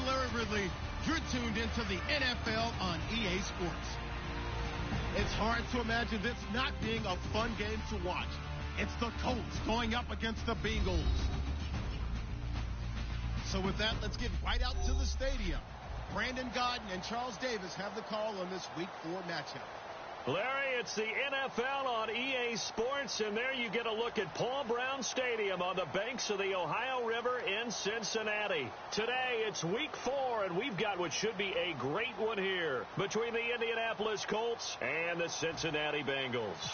Larry Ridley. You're tuned into the NFL on EA Sports. It's hard to imagine this not being a fun game to watch. It's the Colts going up against the Bengals. So with that, let's get right out to the stadium. Brandon Gaudin and Charles Davis have the call on this Week 4 matchup. Larry, it's the NFL on EA Sports, and there you get a look at Paul Brown Stadium on the banks of the Ohio River in Cincinnati. Today, it's Week 4, and we've got what should be a great one here between the Indianapolis Colts and the Cincinnati Bengals.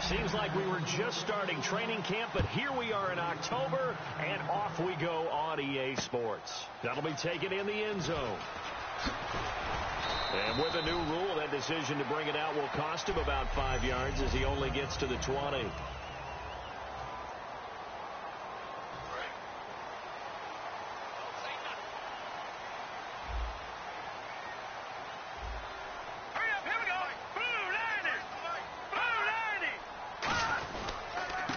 Seems like we were just starting training camp, but here we are in October, and off we go on EA Sports. That'll be taken in the end zone. And with a new rule, that decision to bring it out will cost him about 5 yards as he only gets to the 20.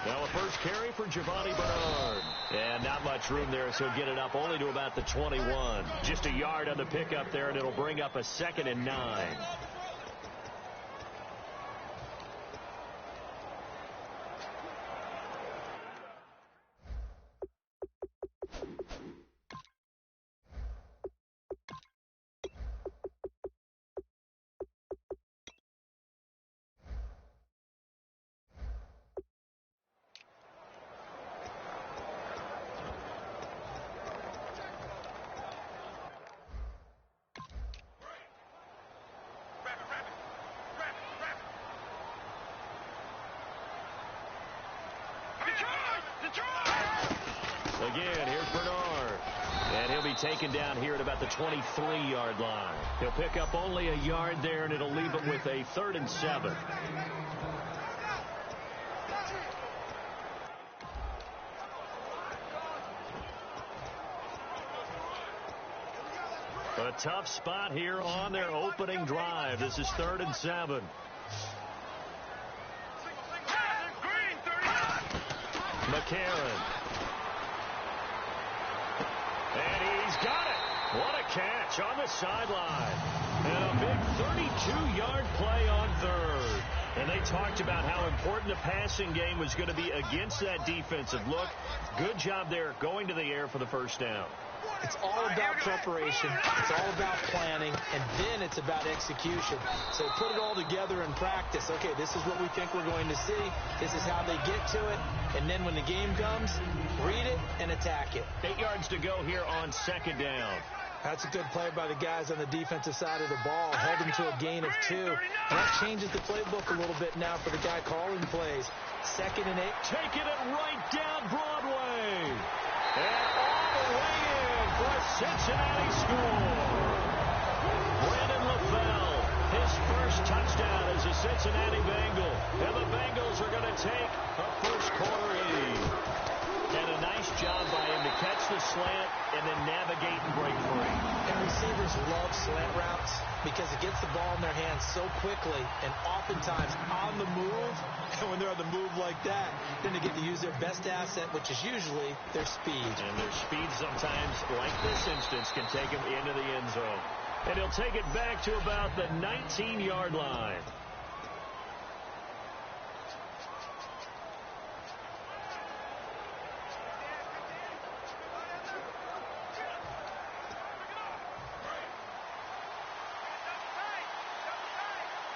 Well, a first carry for Giovanni Bernard. And not much room there, so he'll get it up only to about the 21. Just a yard on the pickup there, and it'll bring up a 2nd and 9. Again, here's Bernard. And he'll be taken down here at about the 23-yard line. He'll pick up only a yard there, and it'll leave him with a 3rd and 7. A tough spot here on their opening drive. This is 3rd and 7. McCarron. And he's got it. What a catch on the sideline. And a big 32-yard play on 3rd. And they talked about how important the passing game was going to be against that defensive look. Good job there going to the air for the first down. It's all about preparation. It's all about planning, and then it's about execution. So put it all together in practice. Okay, this is what we think we're going to see. This is how they get to it. And then when the game comes, read it and attack it. 8 yards to go here on 2nd down. That's a good play by the guys on the defensive side of the ball. Held him to a gain of 2. And that changes the playbook a little bit now for the guy calling plays. 2nd and 8. Taking it right down Broadway. And all the way in for a Cincinnati score. Brandon LaFell, his first touchdown as a Cincinnati Bengal. And the Bengals are going to take a first-quarter lead. And a nice job by him to catch the slant and then navigate and break free. And receivers love slant routes because it gets the ball in their hands so quickly and oftentimes on the move. And when they're on the move like that, then they get to use their best asset, which is usually their speed. And their speed sometimes, like this instance, can take them into the end zone. And he'll take it back to about the 19-yard line.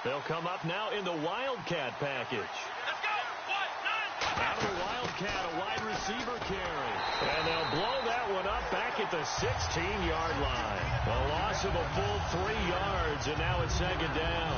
They'll come up now in the Wildcat package. Let's go. 1, 9. Out of the Wildcat, a wide receiver carry. And they'll blow that one up back at the 16-yard line. A loss of a full 3 yards, and now it's 2nd down.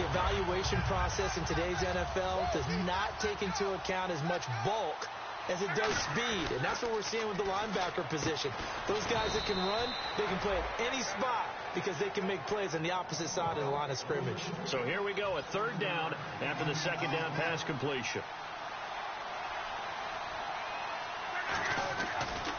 The evaluation process in today's NFL does not take into account as much bulk as it does speed. And that's what we're seeing with the linebacker position. Those guys that can run, they can play at any spot because they can make plays on the opposite side of the line of scrimmage. So here we go, a 3rd down after the 2nd down pass completion.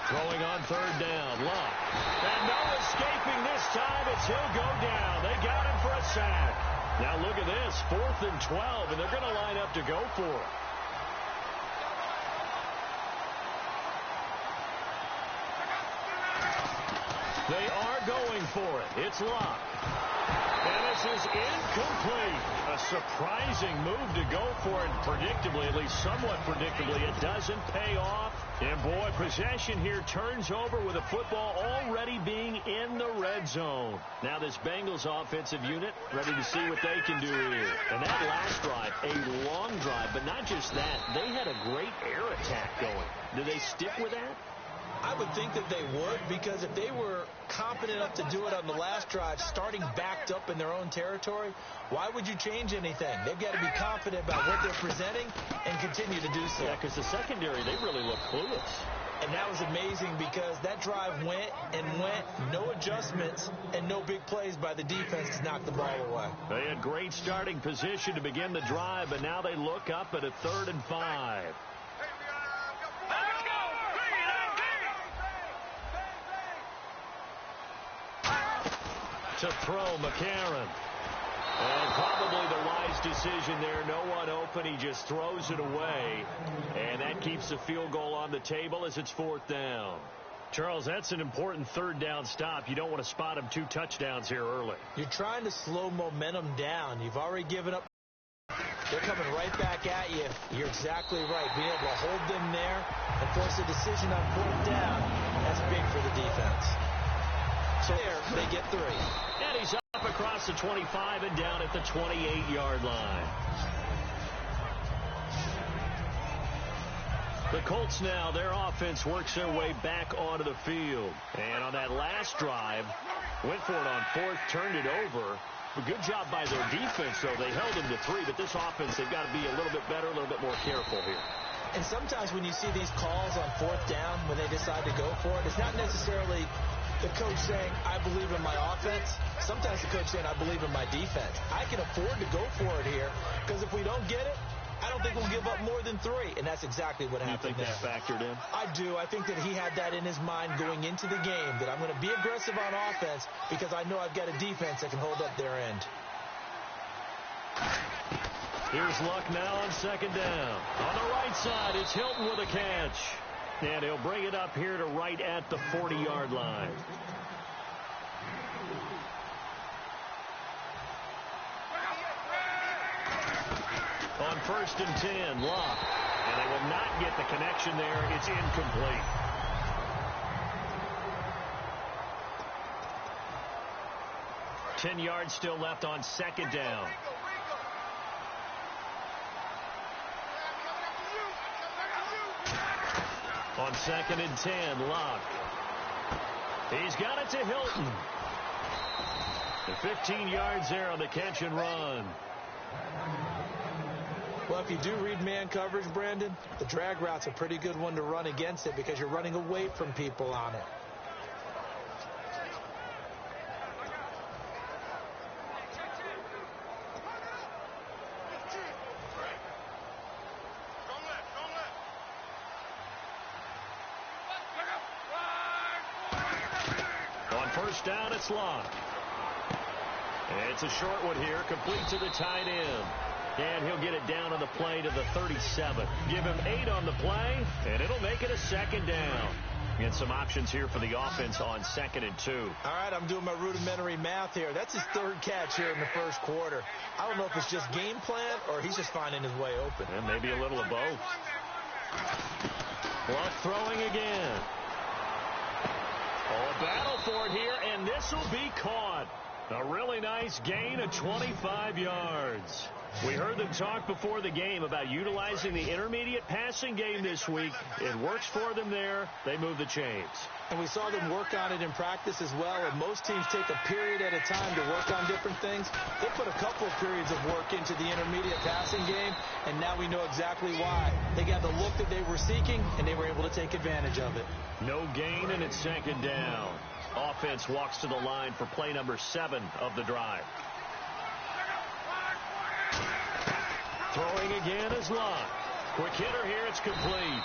Throwing on 3rd down, Luck. And no escaping this time. He'll go down. They got him for a sack. Now look at this, 4th and 12, and they're going to line up to go for it. going for it. It's Locke. And this is incomplete. A surprising move to go for it. Predictably, at least somewhat predictably, it doesn't pay off. And, boy, possession here turns over with a football already being in the red zone. Now this Bengals offensive unit ready to see what they can do here. And that last drive, a long drive, but not just that. They had a great air attack going. Do they stick with that? I would think that they would, because if they were confident enough to do it on the last drive, starting backed up in their own territory, why would you change anything? They've got to be confident about what they're presenting and continue to do so. Yeah, because the secondary, they really look clueless. And that was amazing because that drive went and went, no adjustments and no big plays by the defense to knock the ball away. They had great starting position to begin the drive, but now they look up at a 3rd and 5. To throw, McCarron. And probably the wise decision there. No one open. He just throws it away. And that keeps the field goal on the table as it's 4th down. Charles, that's an important 3rd down stop. You don't want to spot him 2 touchdowns here early. You're trying to slow momentum down. You've already given up. They're coming right back at you. You're exactly right. Being able to hold them there and force a decision on 4th down, that's big for the defense. So there, they get 3. And he's up across the 25 and down at the 28-yard line. The Colts now, their offense works their way back onto the field. And on that last drive, went for it on 4th, turned it over. A good job by their defense, though. They held them to 3, but this offense, they've got to be a little bit better, a little bit more careful here. And sometimes when you see these calls on 4th down, when they decide to go for it, it's not necessarily the coach saying, I believe in my offense. Sometimes the coach saying, I believe in my defense. I can afford to go for it here because if we don't get it, I don't think we'll give up more than 3. And that's exactly what happened there. You think that factored in? I do. I think that he had that in his mind going into the game, that I'm going to be aggressive on offense because I know I've got a defense that can hold up their end. Here's Luck now on 2nd down. On the right side, it's Hilton with a catch. And he'll bring it up here to right at the 40-yard line. On 1st and 10, Luck. And they will not get the connection there. It's incomplete. Ten yards still left on 2nd down. On 2nd and 10, Luck. He's got it to Hilton. And 15 yards there on the catch and run. Well, if you do read man coverage, Brandon, the drag route's a pretty good one to run against it because you're running away from people on it. On 1st down, it's Locke. And it's a short one here, complete to the tight end. And he'll get it down on the play to the 37. Give him 8 on the play, and it'll make it a 2nd down. And some options here for the offense on 2nd and 2. All right, I'm doing my rudimentary math here. That's his 3rd catch here in the 1st quarter. I don't know if it's just game plan or he's just finding his way open. And maybe a little of both. Luck throwing again. Oh, a battle for it here, and this will be caught. A really nice gain of 25 yards. We heard them talk before the game about utilizing the intermediate passing game this week. It works for them there. They move the chains. And we saw them work on it in practice as well. And most teams take a period at a time to work on different things. They put a couple of periods of work into the intermediate passing game, and now we know exactly why. They got the look that they were seeking, and they were able to take advantage of it. No gain, and it's 2nd down. Offense walks to the line for play number 7 of the drive. Throwing again is Locke. Quick hitter here, it's complete.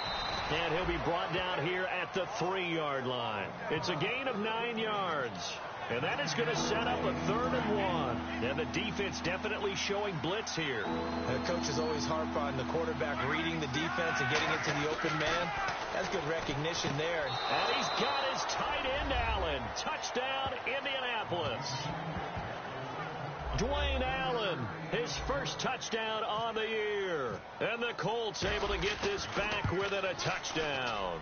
And he'll be brought down here at the 3-yard line. It's a gain of 9 yards. And that is going to set up a 3rd and 1. And the defense definitely showing blitz here. The coaches always harp on the quarterback reading the defense and getting it to the open man. That's good recognition there. And he's got his tight end, Allen. Touchdown, Indianapolis. Dwayne Allen, his first touchdown on the year. And the Colts able to get this back within a touchdown.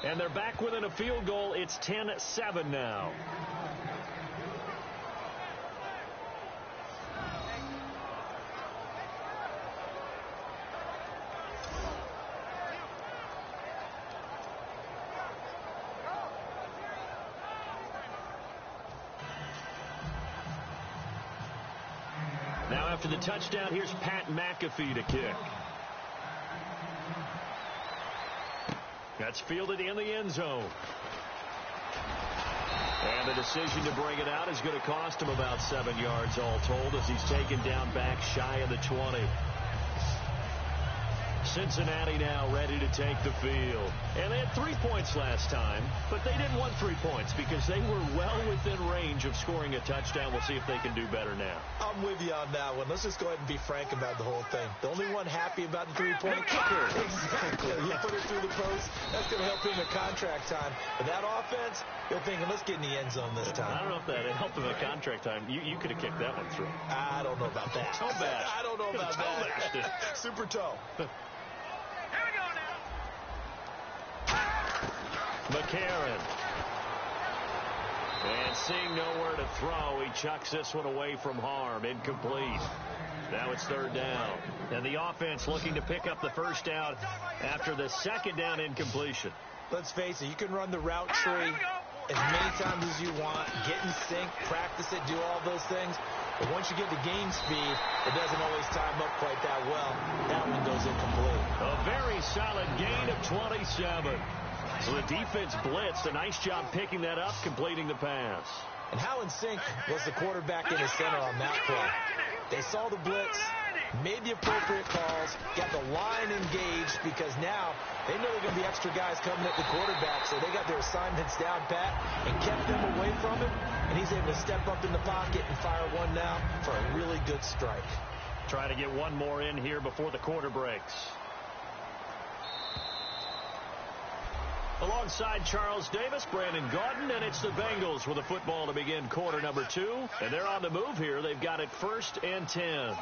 And they're back within a field goal. It's 10-7 now. Now after the touchdown, here's Pat McAfee to kick. That's fielded in the end zone. And the decision to bring it out is going to cost him about 7 yards all told as he's taken down back shy of the 20. Cincinnati now ready to take the field. And they had 3 points last time, but they didn't want 3 points because they were well within range of scoring a touchdown. We'll see if they can do better now. I'm with you on that one. Let's just go ahead and be frank about the whole thing. The only one happy about the 3-point kicker. Exactly. He put it through the post. That's going to help him at contract time. But that offense, they're thinking, let's get in the end zone this time. I don't know if that helped him at contract time. You could have kicked that one through. I don't know about that. Toe bash. I don't know about that. Super toe. Here we go now. McCarron. And seeing nowhere to throw, he chucks this one away from harm. Incomplete. Now it's 3rd down. And the offense looking to pick up the first down after the 2nd down incompletion. Let's face it, you can run the route tree as many times as you want, get in sync, practice it, do all those things. But once you get the game speed, it doesn't always time up quite that well. That one goes incomplete. A very solid gain of 27. So the defense blitzed. A nice job picking that up, completing the pass. And how in sync was the quarterback in the center on that play? They saw the blitz, made the appropriate calls, got the line engaged because now they know there are going to be extra guys coming at the quarterback, so they got their assignments down pat and kept them away from him, and he's able to step up in the pocket and fire one now for a really good strike. Try to get one more in here before the quarter breaks. Alongside Charles Davis, Brandon Gaudin, and it's the Bengals with a football to begin quarter number 2. And they're on the move here. They've got it 1st and 10. Let's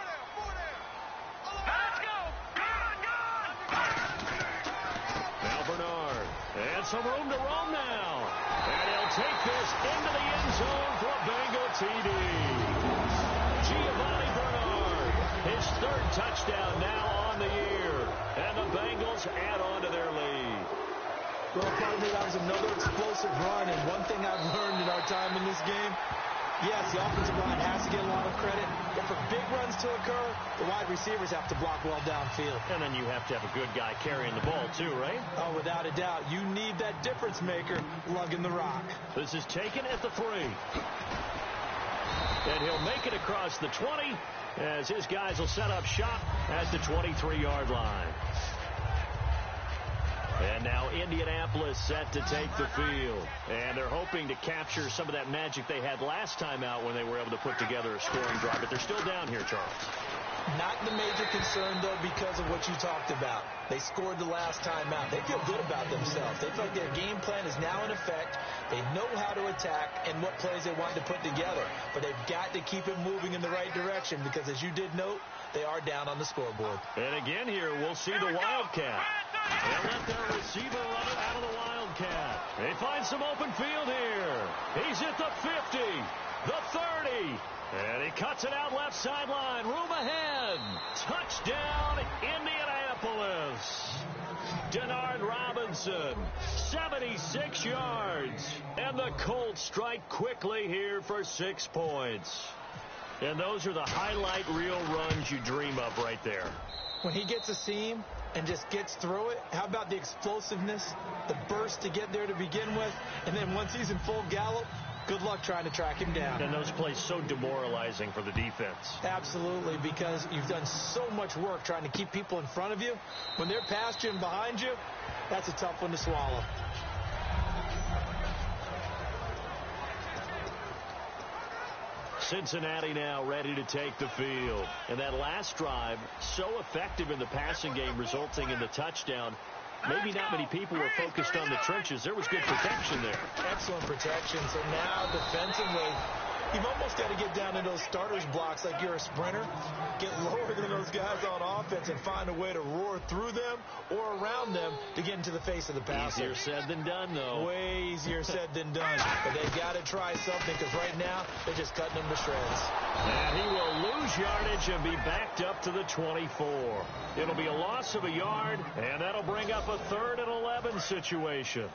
go. Now Bernard. And some room to roam now. And he'll take this into the end zone for a Bengal TD. Giovanni Bernard, his 3rd touchdown now on the year. And the Bengals add on to their lead. Well, partner, that was another explosive run, and one thing I've learned in our time in this game, yes, the offensive line has to get a lot of credit, but for big runs to occur, the wide receivers have to block well downfield. And then you have to have a good guy carrying the ball, too, right? Oh, without a doubt. You need that difference maker lugging the rock. This is taken at the 3. And he'll make it across the 20 as his guys will set up shop at the 23-yard line. And now Indianapolis set to take the field. And they're hoping to capture some of that magic they had last time out when they were able to put together a scoring drive. But they're still down here, Charles. Not the major concern, though, because of what you talked about. They scored the last time out. They feel good about themselves. They feel like their game plan is now in effect. They know how to attack and what plays they want to put together. But they've got to keep it moving in the right direction because, as you did note, they are down on the scoreboard. And again here, we'll see the Wildcat. They'll let their receiver run it out of the Wildcat. They find some open field here. He's at the 50, the 30, and he cuts it out left sideline. Room ahead. Touchdown, Indianapolis. Denard Robinson, 76 yards. And the Colts strike quickly here for 6 points. And those are the highlight reel runs you dream of right there. When he gets a seam and just gets through it, how about the explosiveness, the burst to get there to begin with, and then once he's in full gallop, good luck trying to track him down. And those plays so demoralizing for the defense. Absolutely, because you've done so much work trying to keep people in front of you. When they're past you and behind you, that's a tough one to swallow. Cincinnati now ready to take the field. And that last drive, so effective in the passing game, resulting in the touchdown. Maybe not many people were focused on the trenches. There was good protection there. Excellent protection. So now defensively, you've almost got to get down to those starters blocks like you're a sprinter. Get lower than those guys on offense and find a way to roar through them or around them to get into the face of the passer. Easier said than done, though. Way easier said than done. But they've got to try something because right now they're just cutting them to shreds. And he will lose yardage and be backed up to the 24. It'll be a loss of a yard, and that'll bring up a 3rd and 11 situation.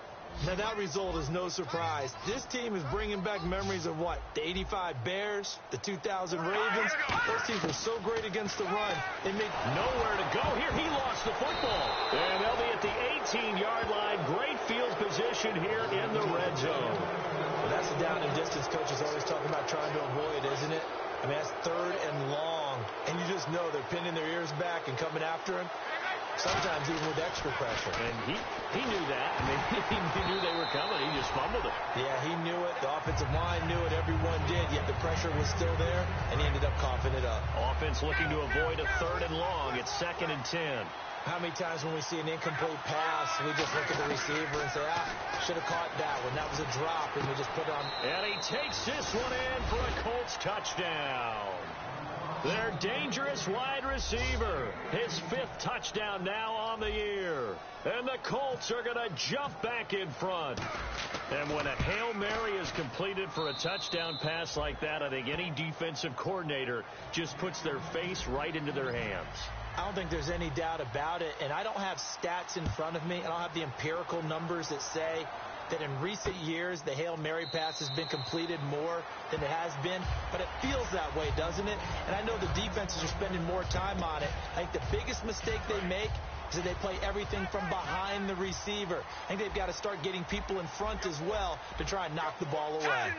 Now, that result is no surprise. This team is bringing back memories of what? The 85 Bears, the 2000 Ravens. Those teams were so great against the run. They made nowhere to go here. He lost the football. And they'll be at the 18-yard line. Great field position here in the red zone. Well, that's the down and distance coaches always talking about trying to avoid, isn't it? I mean, that's 3rd and long. And you just know they're pinning their ears back and coming after him. Sometimes even with extra pressure. And he knew that. I mean, he knew they were coming. He just fumbled it. Yeah, he knew it. The offensive line knew it. Everyone did. Yet the pressure was still there, and he ended up coughing it up. Offense looking to avoid a 3rd and long. It's 2nd and 10. How many times when we see an incomplete pass, we just look at the receiver and say, should have caught that one. That was a drop, and we just put it on. And he takes this one in for a Colts touchdown. Their dangerous wide receiver. His 5th touchdown now on the year. And the Colts are going to jump back in front. And when a Hail Mary is completed for a touchdown pass like that, I think any defensive coordinator just puts their face right into their hands. I don't think there's any doubt about it. And I don't have stats in front of me. I don't have the empirical numbers that say that in recent years the Hail Mary pass has been completed more than it has been, but it feels that way, doesn't it? And I know the defenses are spending more time on it. I think the biggest mistake they make is that they play everything from behind the receiver. I think they've got to start getting people in front as well to try and knock the ball away.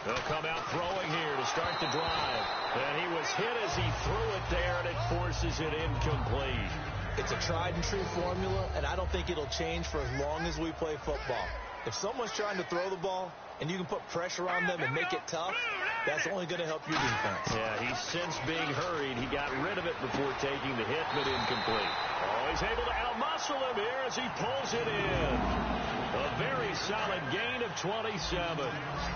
They'll come out throwing here to start the drive. And he was hit as he threw it there, and it forces it incomplete. It's a tried-and-true formula, and I don't think it'll change for as long as we play football. If someone's trying to throw the ball and you can put pressure on them and make it tough, that's only going to help your defense. Yeah, he's since being hurried. He got rid of it before taking the hit, but incomplete. Oh, he's able to outmuscle him here as he pulls it in. A very solid gain of 27.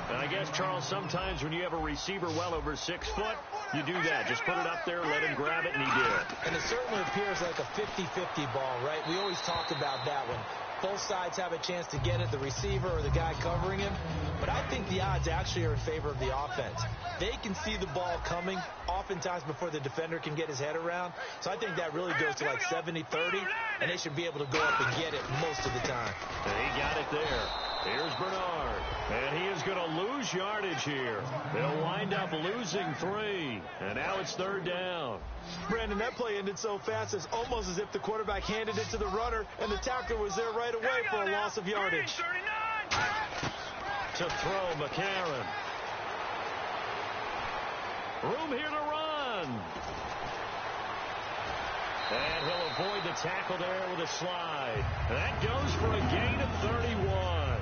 And I guess, Charles, sometimes when you have a receiver well over 6 foot, you do that. Just put it up there, let him grab it, and he did. And it certainly appears like a 50-50 ball, right? We always talk about that one. Both sides have a chance to get it, the receiver or the guy covering him. But I think the odds actually are in favor of the offense. They can see the ball coming oftentimes before the defender can get his head around. So I think that really goes to like 70-30, and they should be able to go up and get it most of the time. And he got it there. Here's Bernard, and he is going to lose yardage here. They'll wind up losing 3, and now it's 3rd down. Brandon, that play ended so fast, it's almost as if the quarterback handed it to the runner, and the tackler was there right away for a loss of yardage. To throw, McCarron. Room here to run. And he'll avoid the tackle there with a slide. That goes for a gain of 31.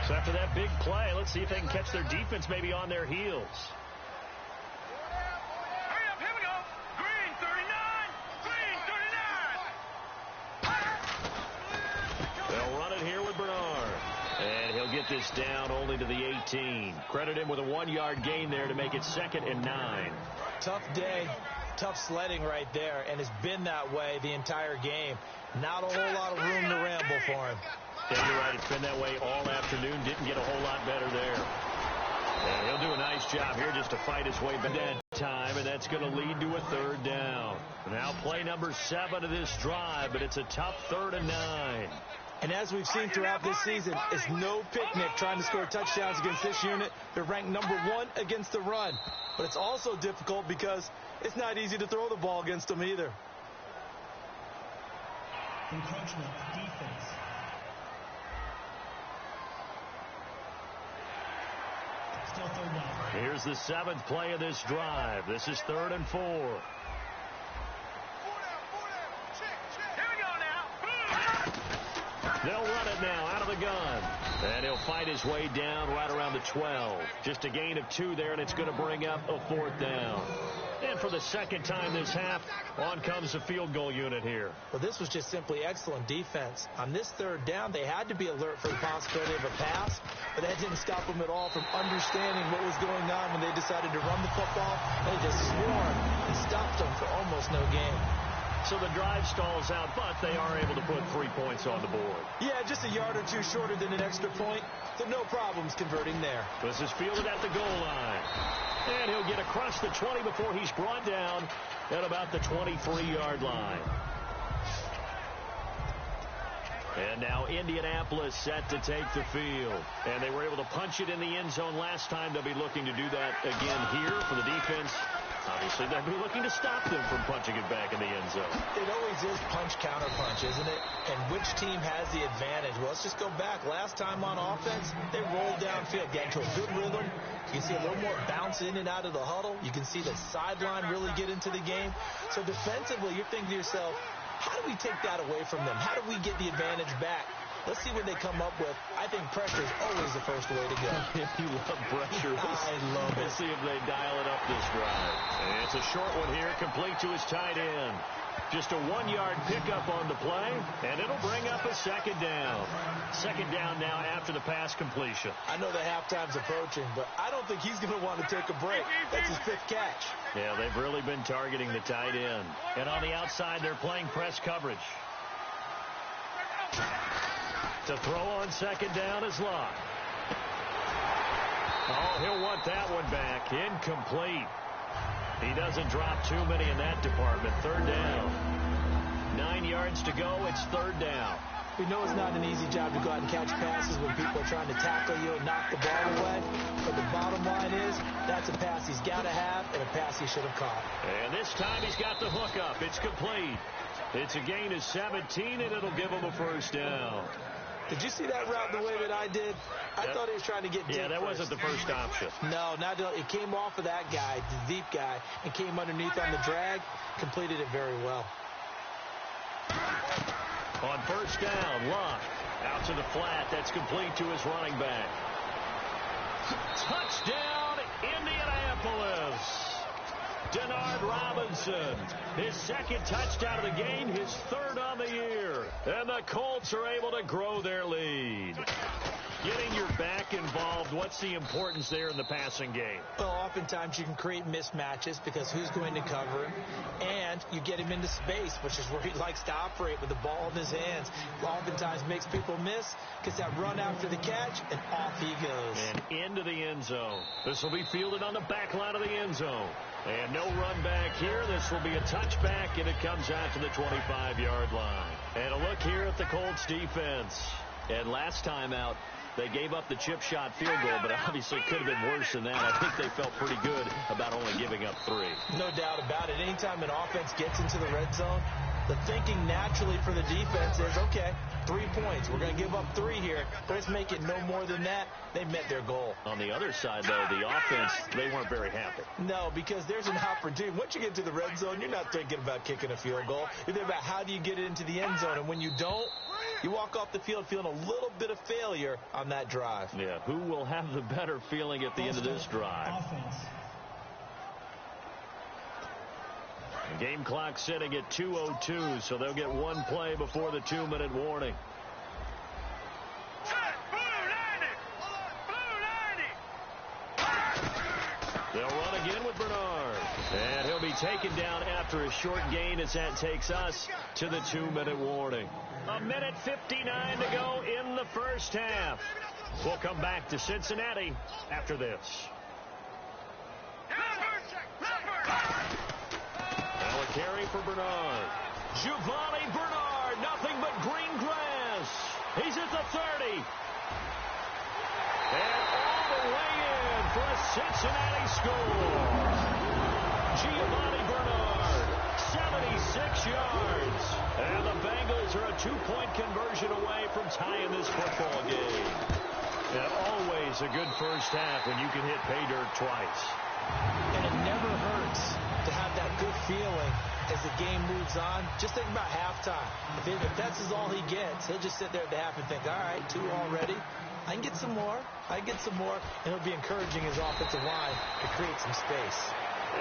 So after that big play, let's see if they can catch their defense maybe on their heels. Hurry up, here we go. Green 39. Green 39. They'll run it here with Bernard. And he'll get this down only to the 18. Credit him with a 1-yard gain there to make it 2nd and 9. Tough day. Tough sledding right there, and it's been that way the entire game. Not a whole lot of room to ramble for him. Yeah, you're right. It's been that way all afternoon. Didn't get a whole lot better there. And he'll do a nice job here just to fight his way back that time, and that's going to lead to a 3rd down. Now play number 7 of this drive, but it's a tough 3rd and 9. And as we've seen throughout this season, it's no picnic trying to score touchdowns against this unit. They're ranked number 1 against the run. But it's also difficult because it's not easy to throw the ball against them either. Encroachment, defense. Still 3rd down. Here's the 7th play of this drive. This is 3rd and 4. Here we go now. now out of the gun. And he'll fight his way down right around the 12. Just a gain of 2 there, and it's going to bring up a 4th down. And for the second time this half, on comes the field goal unit here. Well, this was just simply excellent defense. On this 3rd down, they had to be alert for the possibility of a pass, but that didn't stop them at all from understanding what was going on when they decided to run the football. They just swarmed and stopped them for almost no gain. So the drive stalls out, but they are able to put 3 points on the board. Yeah, just a yard or 2 shorter than an extra point, so no problems converting there. This is fielded at the goal line. And he'll get across the 20 before he's brought down at about the 23-yard line. And now Indianapolis set to take the field. And they were able to punch it in the end zone last time. They'll be looking to do that again here for the defense. Obviously, they'll be looking to stop them from punching it back in the end zone. It always is punch-counter-punch, isn't it? And which team has the advantage? Well, let's just go back. Last time on offense, they rolled downfield, get into a good rhythm. You can see a little more bounce in and out of the huddle. You can see the sideline really get into the game. So defensively, you're thinking to yourself, how do we take that away from them? How do we get the advantage back? Let's see what they come up with. I think pressure is always the first way to go. You love pressure. I love it. Let's see if they dial it up this drive. And it's a short one here, complete to his tight end. Just a 1-yard pickup on the play, and it'll bring up a 2nd down. 2nd down now after the pass completion. I know the halftime's approaching, but I don't think he's going to want to take a break. That's his 5th catch. Yeah, they've really been targeting the tight end. And on the outside, they're playing press coverage. To throw on 2nd down is Locke. Oh, he'll want that one back. Incomplete. He doesn't drop too many in that department. 3rd down. 9 yards to go. It's 3rd down. We know it's not an easy job to go out and catch passes when people are trying to tackle you and knock the ball away. But the bottom line is, that's a pass he's got to have and a pass he should have caught. And this time he's got the hook up. It's complete. It's a gain of 17, and it'll give him a 1st down. Did you see that route the way that I did? I thought he was trying to get deep. Yeah, that wasn't the first option. No, it came off of that guy, the deep guy, and came underneath on the drag. Completed it very well. On 1st down, Locke out to the flat. That's complete to his running back. Touchdown, Indianapolis. Denard Robinson, his 2nd touchdown of the game, his 3rd on the year. And the Colts are able to grow their lead. Getting your back involved, what's the importance there in the passing game? Well, oftentimes you can create mismatches because who's going to cover him, and you get him into space, which is where he likes to operate with the ball in his hands. Oftentimes makes people miss, gets that run after the catch, and off he goes. And into the end zone. This will be fielded on the back line of the end zone. And no run back here. This will be a touchback, and it comes out to the 25-yard line. And a look here at the Colts defense. And last time out, they gave up the chip shot field goal, but obviously it could have been worse than that. I think they felt pretty good about only giving up 3. No doubt about it. Anytime an offense gets into the red zone, the thinking naturally for the defense is, okay, 3 points. We're going to give up 3 here. Let's make it no more than that. They met their goal. On the other side, though, the offense, they weren't very happy. No, because there's an opportunity. Once you get to the red zone, you're not thinking about kicking a field goal. You're thinking about how do you get it into the end zone. And when you don't, you walk off the field feeling a little bit of failure on that drive. Yeah, who will have the better feeling at the end of this drive? Offense. Game clock sitting at 2:02, so they'll get 1 play before the 2-minute warning. They'll run again with Bernard. And he'll be taken down after a short gain as that takes us to the 2-minute warning. 1:59 to go in the first half. We'll come back to Cincinnati after this. Now a carry for Bernard. Giovanni Bernard, nothing but green grass. He's at the 30. And all the way in for a Cincinnati score. Giovanni Bernard, 76 yards. And the Bengals are a 2-point conversion away from tying this football game. And always a good first half when you can hit pay dirt twice. And it never hurts to have that good feeling as as the game moves on, just think about halftime. If that's all he gets, he'll just sit there at the half and think, all right, 2 already. I can get some more. And he'll be encouraging his offensive line to create some space.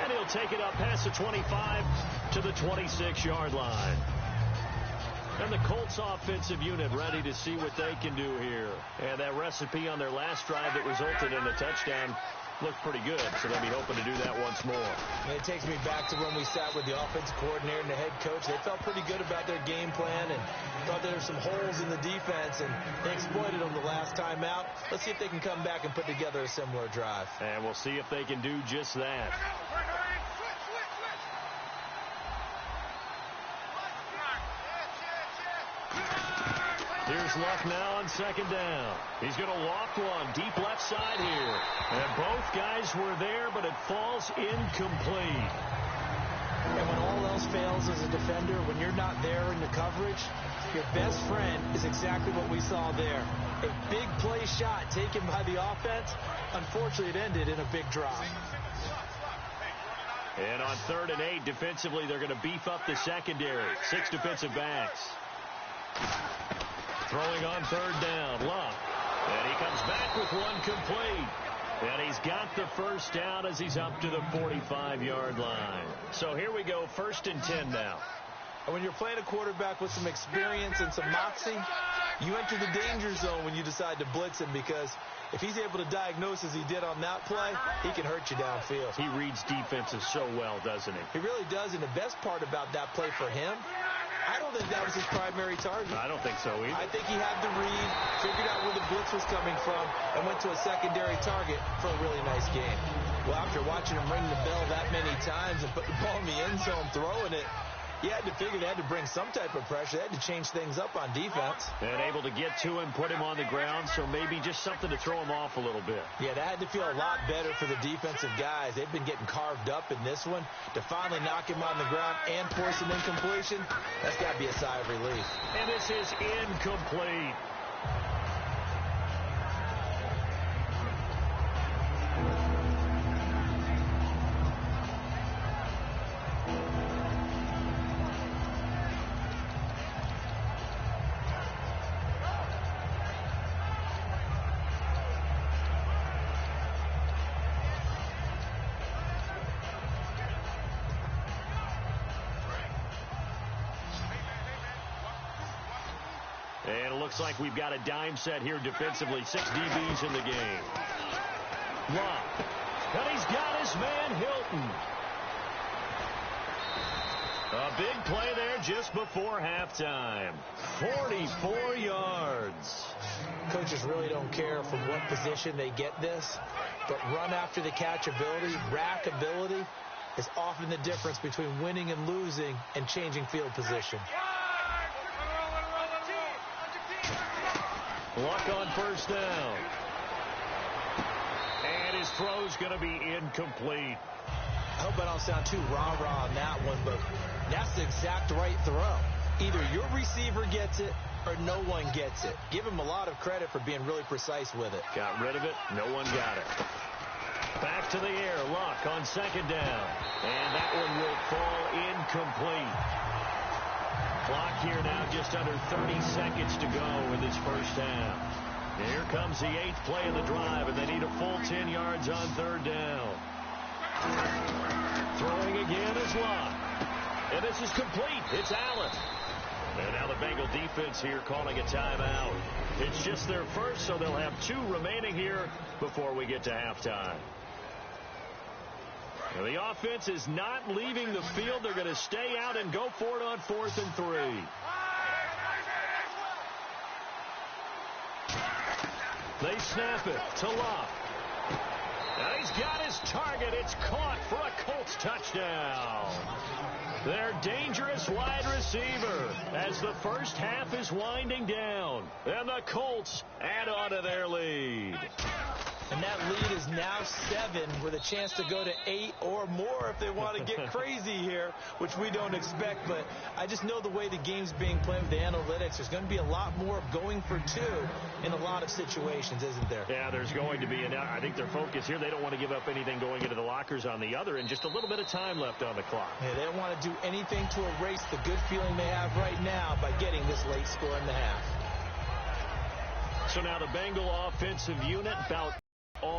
And he'll take it up past the 25 to the 26-yard line. And the Colts offensive unit ready to see what they can do here. And that recipe on their last drive that resulted in a touchdown looked pretty good, so they'll be hoping to do that once more. And it takes me back to when we sat with the offensive coordinator and the head coach. They felt pretty good about their game plan and thought there were some holes in the defense, and they exploited them the last time out. Let's see if they can come back and put together a similar drive. And we'll see if they can do just that. Here's Luck now on second down. He's going to loft one deep left side here. And both guys were there, but it falls incomplete. And when all else fails as a defender, when you're not there in the coverage, your best friend is exactly what we saw there. A big play shot taken by the offense. Unfortunately, it ended in a big drop. And on 3rd and 8, defensively, they're going to beef up the secondary. 6 defensive backs. Throwing on 3rd down, Luck. And he comes back with one complete. And he's got the first down as he's up to the 45-yard line. So here we go, 1st and 10 now. And when you're playing a quarterback with some experience and some moxie, you enter the danger zone when you decide to blitz him, because if he's able to diagnose as he did on that play, he can hurt you downfield. He reads defenses so well, doesn't he? He really does, and the best part about that play for him, I don't think that was his primary target. I don't think so either. I think he had the read, figured out where the blitz was coming from, and went to a secondary target for a really nice game. Well, after watching him ring the bell that many times and put the ball in the end zone throwing it, you had to figure they had to bring some type of pressure. They had to change things up on defense. And able to get to him, put him on the ground, so maybe just something to throw him off a little bit. Yeah, that had to feel a lot better for the defensive guys. They've been getting carved up in this one. To finally knock him on the ground and force an incompletion, that's got to be a sigh of relief. And this is incomplete. And it looks like we've got a dime set here defensively. 6 DBs in the game. Luck. And he's got his man Hilton. A big play there just before halftime. 44 yards. Coaches really don't care from what position they get this, but run after the catch ability, rack ability, is often the difference between winning and losing and changing field position. Luck on 1st down. And his throw's going to be incomplete. I hope I don't sound too rah-rah on that one, but that's the exact right throw. Either your receiver gets it or no one gets it. Give him a lot of credit for being really precise with it. Got rid of it. No one got it. Back to the air. Luck on 2nd down. And that one will fall incomplete. Clock here now, just under 30 seconds to go in this first half. And here comes the 8th play of the drive, and they need a full 10 yards on 3rd down. Throwing again is Luck. And this is complete. It's Allen. And now the Bengal defense here calling a timeout. It's just their first, so they'll have 2 remaining here before we get to halftime. Now the offense is not leaving the field. They're going to stay out and go for it on 4th and 3. They snap it to Luck. And he's got his target. It's caught for a Colts touchdown. Their dangerous wide receiver as the first half is winding down. And the Colts add on to their lead. And that lead is now 7 with a chance to go to 8 or more if they want to get crazy here, which we don't expect. But I just know the way the game's being played with the analytics, there's going to be a lot more of going for 2 in a lot of situations, isn't there? Yeah, there's going to be. And I think their focus here, they don't want to give up anything going into the lockers on the other, and just a little bit of time left on the clock. Yeah, they don't want to do anything to erase the good feeling they have right now by getting this late score in the half. So now the Bengal offensive unit about on